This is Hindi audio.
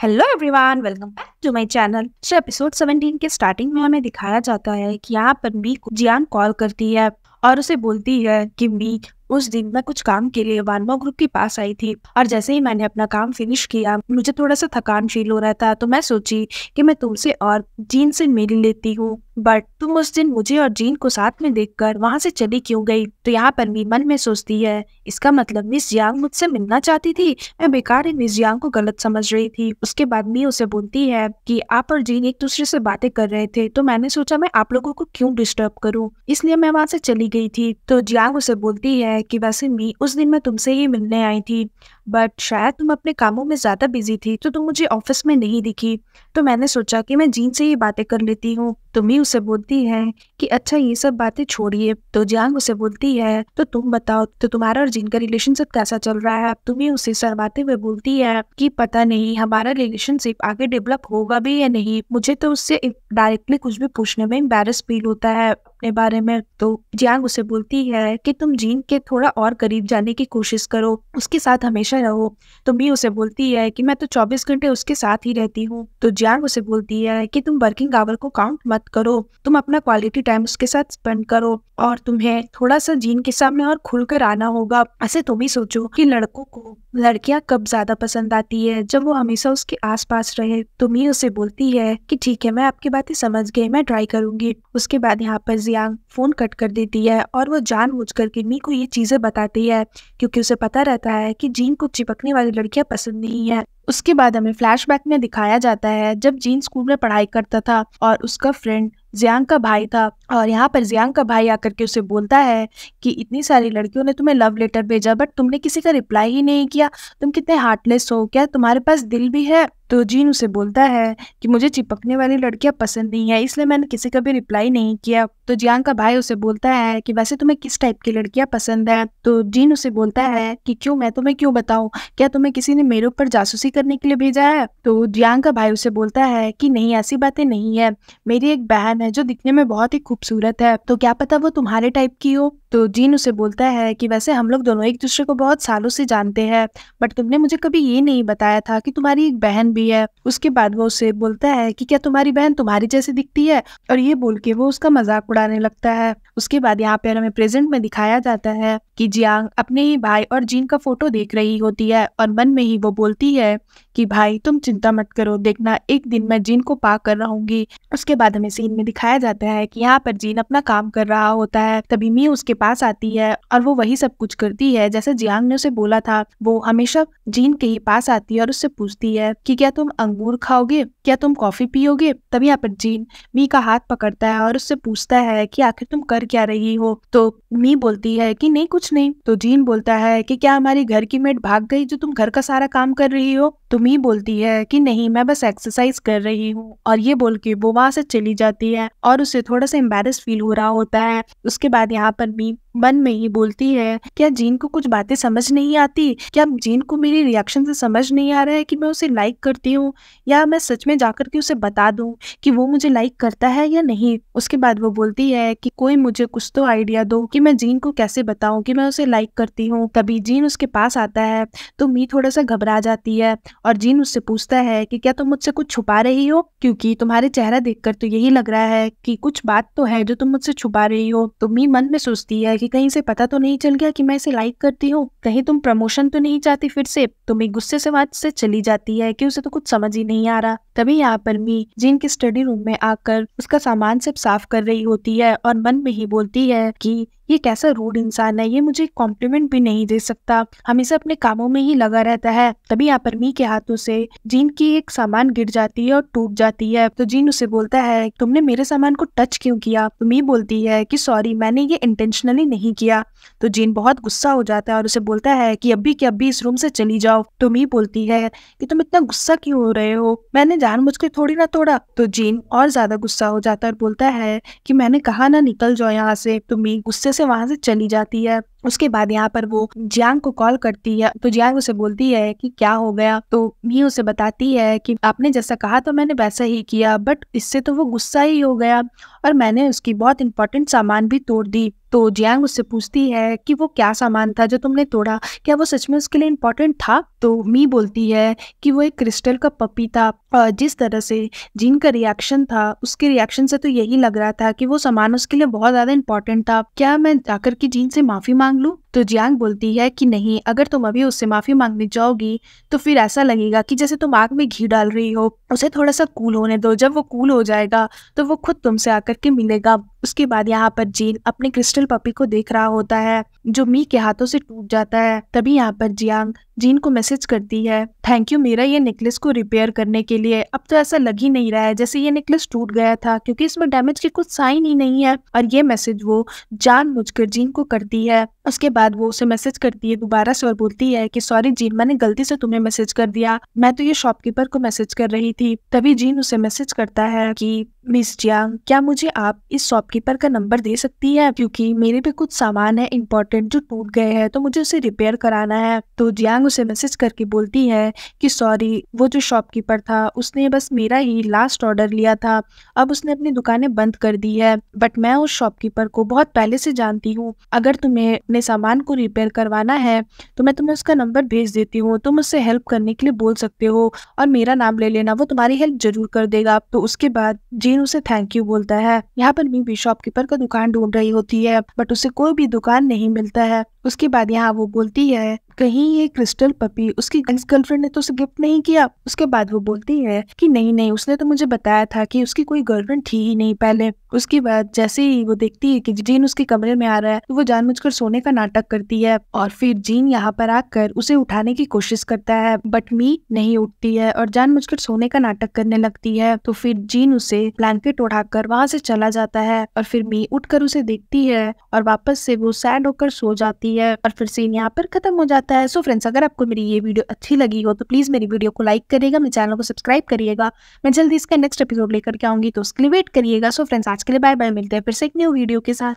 Hello everyone, welcome back to my channel. Episode 17 के स्टार्टिंग में हमें दिखाया जाता है कि यहाँ पर मी को जियान कॉल करती है और उसे बोलती है कि मी उस दिन मैं कुछ काम के लिए वानमो ग्रुप के पास आई थी और जैसे ही मैंने अपना काम फिनिश किया मुझे थोड़ा सा थकान फील हो रहा था, तो मैं सोची कि मैं तुमसे और जीन से मिल लेती हूँ। बट तुम उस दिन मुझे और जीन को साथ में देखकर वहां से चली क्यों गई? तो यहाँ पर मी मन में सोचती है, इसका मतलब मिस जियांग मुझसे मिलना चाहती थी। मैं बेकार ही मिस जियांग को गलत समझ रही थी। उसके बाद मी उसे बोलती है कि आप और जीन एक दूसरे से बातें कर रहे थे, तो मैंने सोचा मैं आप लोगों को क्यों डिस्टर्ब करूं, इसलिए मैं वहां से चली गई थी। तो जियांग उसे बोलती है कि वैसे मी उस दिन मैं तुमसे ही मिलने आई थी, बट शायद तुम अपने कामों में ज्यादा बिजी थी तो तुम मुझे ऑफिस में नहीं दिखी। तो मैंने सोचा कि मैं जीन से ही बातें कर लेती हूँ। तो मी उसे बोलती है कि अच्छा ये सब बातें छोड़िए। तो जियांग उसे बोलती है तो तुम बताओ, तो तुम्हारा और जीन का रिलेशनशिप कैसा चल रहा है? तो मी उसे शर्माते हुए बोलती है कि पता नहीं हमारा रिलेशनशिप आगे डेवलप होगा भी या नहीं। मुझे तो उससे डायरेक्टली कुछ भी पूछने में एम्बैरेस फील होता है अपने बारे में। तो जियांग उसे बोलती है कि तुम जीन के थोड़ा और करीब जाने की कोशिश करो, उसके साथ हमेशा रहो। तो मी उसे बोलती है कि मैं तो 24 घंटे उसके साथ ही रहती हूँ। तो जियांग उसे बोलती है कि तुम वर्किंग आवर को काउंट मत करो, तुम अपना क्वालिटी टाइम उसके साथ स्पेंड करो और तुम्हें थोड़ा सा जीन के सामने और खुलकर आना होगा। ऐसे तुम ही सोचो कि लड़कों को लड़कियां कब ज्यादा पसंद आती है, जब वो हमेशा उसके आसपास रहे। तो मी उसे बोलती है कि ठीक है, मैं आपकी बातें समझ गई, मैं ट्राई करूंगी। उसके बाद यहाँ पर जियांग फोन कट कर देती है और वो जानबूझकर के मी को ये चीजें बताती है क्योंकि उसे पता रहता है कि जीन को चिपकने वाली लड़कियां पसंद नहीं है। उसके बाद हमें फ्लैशबैक में दिखाया जाता है जब जीन स्कूल में पढ़ाई करता था और उसका फ्रेंड जियांग का भाई था, और यहाँ पर जियांग का भाई आकर के उसे बोलता है कि इतनी सारी लड़कियों ने तुम्हें लव लेटर भेजा बट तुमने किसी का रिप्लाई ही नहीं किया, तुम कितने हार्टलेस हो, क्या तुम्हारे पास दिल भी है? तो जीन उसे बोलता है कि मुझे चिपकने वाली लड़कियां पसंद नहीं है, इसलिए मैंने किसी का भी रिप्लाई नहीं किया। तो जियांग का भाई उसे बोलता है कि वैसे तुम्हें किस टाइप की लड़कियां पसंद है? तो जीन उसे बोलता है कि क्यों, मैं तुम्हें क्यों बताऊं, क्या तुम्हें किसी ने मेरे ऊपर जासूसी करने के लिए भेजा है? तो जियांग का भाई उसे बोलता है कि नहीं, ऐसी बातें नहीं है, मेरी एक बहन है जो दिखने में बहुत ही खूबसूरत है, तो क्या पता वो तुम्हारे टाइप की हो। तो जीन उसे बोलता है कि वैसे हम लोग दोनों एक दूसरे को बहुत सालों से जानते हैं, बट तुमने मुझे कभी ये नहीं बताया था कि तुम्हारी एक बहन भी है। उसके बाद वो उसे बोलता है कि क्या तुम्हारी बहन तुम्हारी जैसी दिखती है, और ये बोल के वो उसका मजाक उड़ाने लगता है। उसके बाद यहाँ पे हमें प्रेजेंट में दिखाया जाता है कि जियांग अपने ही भाई और जीन का फोटो देख रही होती है और मन में ही वो बोलती है कि भाई तुम चिंता मत करो, देखना एक दिन मैं जीन को पा कर रहूंगी। उसके बाद हमें सीन में दिखाया जाता है कि यहाँ पर जीन अपना काम कर रहा होता है, तभी मी उसके पास आती है और वो वही सब कुछ करती है जैसे जियांग ने उसे बोला था। वो हमेशा जीन के ही पास आती है और उससे पूछती है कि क्या तुम अंगूर खाओगे, क्या तुम कॉफी पियोगे? तभी यहाँ पर जीन मी का हाथ पकड़ता है और उससे पूछता है कि आखिर तुम कर क्या रही हो? तो मी बोलती है कि नहीं कुछ नहीं। तो जीन बोलता है कि क्या हमारी घर की मेड भाग गई जो तुम घर का सारा काम कर रही हो? तो मी बोलती है कि नहीं, मैं बस एक्सरसाइज कर रही हूँ, और ये बोल के वो वहां से चली जाती है और उसे थोड़ा सा एम्बैरेस फील हो रहा होता है। उसके बाद यहाँ पर मी मन में ही बोलती है क्या जीन को कुछ बातें समझ नहीं आती, क्या जीन को मेरी रिएक्शन से समझ नहीं आ रहा है कि मैं उसे लाइक करती हूँ, या मैं सच में जाकर के उसे बता दूं कि वो मुझे लाइक करता है या नहीं। उसके बाद वो बोलती है कि कोई मुझे कुछ तो आइडिया दो कि मैं जीन को कैसे बताऊं कि मैं उसे लाइक करती हूँ। तभी जीन उसके पास आता है तो मी थोड़ा सा घबरा जाती है और जीन उससे पूछता है कि क्या तुम मुझसे कुछ छुपा रही हो, क्योंकि तुम्हारे चेहरा देखकर तो यही लग रहा है कि कुछ बात तो है जो तुम मुझसे छुपा रही हो। तो मी मन में सोचती है कि कहीं से पता तो नहीं चल गया कि मैं इसे लाइक करती हूँ, कहीं तुम प्रमोशन तो नहीं चाहती फिर से। तो मी गुस्से से वहां से चली जाती है कि उसे तो कुछ समझ ही नहीं आ रहा। तभी यहाँ पर मी जीन के स्टडी रूम में आकर उसका सामान सब साफ कर रही होती है और मन में ही बोलती है कि ये कैसा रूड इंसान है, ये मुझे कॉम्प्लीमेंट भी नहीं दे सकता, हमेशा अपने कामों में ही लगा रहता है। तभी यहाँ पर मी के हाथों से जीन की एक सामान गिर जाती है और टूट जाती है। तो जीन उसे बोलता है तुमने मेरे सामान को टच क्यों किया? तो मी बोलती है कि सॉरी, मैंने ये इंटेंशनली नहीं किया। तो जीन बहुत गुस्सा हो जाता है और उसे बोलता है कि अभी के अभी इस रूम से चली जाओ। तो मी बोलती है कि तुम इतना गुस्सा क्यों हो रहे हो, मैंने जानबूझकर थोड़ी ना तोड़ा। तो जीन और ज्यादा गुस्सा हो जाता है और बोलता है कि मैंने कहा ना निकल जाओ यहाँ से। तो मी गुस्से से वहां से चली जाती है। उसके बाद यहाँ पर वो जियांग को कॉल करती है, तो जियांग उसे बोलती है कि क्या हो गया, तो मी उसे बताती है कि आपने जैसा कहा तो मैंने वैसा ही किया, बट इससे तो वो गुस्सा ही हो गया और मैंने उसकी बहुत इंपॉर्टेंट सामान भी तोड़ दी। तो जियांग उससे पूछती है कि वो क्या सामान था जो तुमने तोड़ा, क्या वो सच में उसके लिए इम्पोर्टेंट था? तो मी बोलती है कि वो एक क्रिस्टल का पपी था और जिस तरह से जिन का रिएक्शन था, उसके रिएक्शन से तो यही लग रहा था कि वो सामान उसके लिए बहुत ज्यादा इम्पोर्टेंट था। क्या मैं जाकर के जिन से माफी मांग लूं? तो जियांग बोलती है कि नहीं, अगर तुम अभी उससे माफी मांगने जाओगी तो फिर ऐसा लगेगा कि जैसे तुम आग में घी डाल रही हो। उसे थोड़ा सा कूल होने दो, जब वो कूल हो जाएगा तो वो खुद तुमसे आकर के मिलेगा। उसके बाद यहाँ पर जिन अपने क्रिस्टल पपी को देख रहा होता है जो मी के हाथों से टूट जाता है। तभी यहाँ पर जियांग जिन को मैसेज करती है, थैंक यू मेरा ये नेकलेस को रिपेयर करने के लिए। अब तो ऐसा लग ही नहीं रहा है जैसे ये नेकलेस टूट गया था, क्योंकि इसमें डैमेज के कुछ साइन ही नहीं है। और ये मैसेज वो जानबूझकर जिन को करती है। उसके बाद वो उसे मैसेज करती है दोबारा से और बोलती है कि सॉरी जिन, मैंने गलती से तुम्हें मैसेज कर दिया, मैं तो ये शॉपकीपर को मैसेज कर रही थी। तभी जिन उसे मैसेज करता है कि मिस जियांग, क्या मुझे आप इस शॉपकीपर का नंबर दे सकती है, क्योंकि मेरे पे कुछ सामान है इंपॉर्टेंट जो टूट गए हैं, तो मुझे उसे रिपेयर कराना है। तो जियांग उसे मैसेज करके बोलती है कि सॉरी, वो जो शॉपकीपर था उसने बस मेरा ही लास्ट ऑर्डर लिया था, अब उसने अपनी दुकानें बंद कर दी है, बट मैं उस शॉपकीपर को बहुत पहले से जानती हूँ। अगर तुम्हें अपने सामान को रिपेयर करवाना है तो मैं तुम्हें उसका नंबर भेज देती हूँ, तुम उससे हेल्प करने के लिए बोल सकते हो और मेरा नाम ले लेना, वो तुम्हारी हेल्प जरूर कर देगा। तो उसके बाद जिन उसे थैंक यू बोलता है। यहाँ पर मी भी शॉपकीपर का दुकान ढूंढ रही होती है, बट उसे कोई भी दुकान नहीं मिलता है। उसके बाद यहाँ वो बोलती है कहीं ये क्रिस्टल पपी उसकी एक्स गर्लफ्रेंड ने तो उसे गिफ्ट नहीं किया। उसके बाद वो बोलती है कि नहीं नहीं, उसने तो मुझे बताया था कि उसकी कोई गर्लफ्रेंड थी ही नहीं पहले। उसके बाद जैसे ही वो देखती है कि जीन उसके कमरे में आ रहा है तो वो जानबूझकर सोने का नाटक करती है और फिर जीन यहाँ पर आकर उसे उठाने की कोशिश करता है, बट मी नहीं उठती है और जानबूझकर सोने का नाटक करने लगती है। तो फिर जीन उसे ब्लैंकेट उठाकर वहां से चला जाता है और फिर मी उठकर उसे देखती है और वापस से वो सैड होकर सो जाती है और फिर सीन यहाँ पर खत्म हो जाता है। सो फ्रेंड्स, अगर आपको मेरी ये वीडियो अच्छी लगी हो तो प्लीज मेरी वीडियो को लाइक करिएगा, मेरे चैनल को सब्सक्राइब करिएगा। मैं जल्दी इसका नेक्स्ट एपिसोड लेकर के आऊंगी, तो उसके लिए वेट करिएगा। सो फ्रेंड्स, आज के लिए बाय बाय, मिलते हैं फिर से एक न्यू वीडियो के साथ।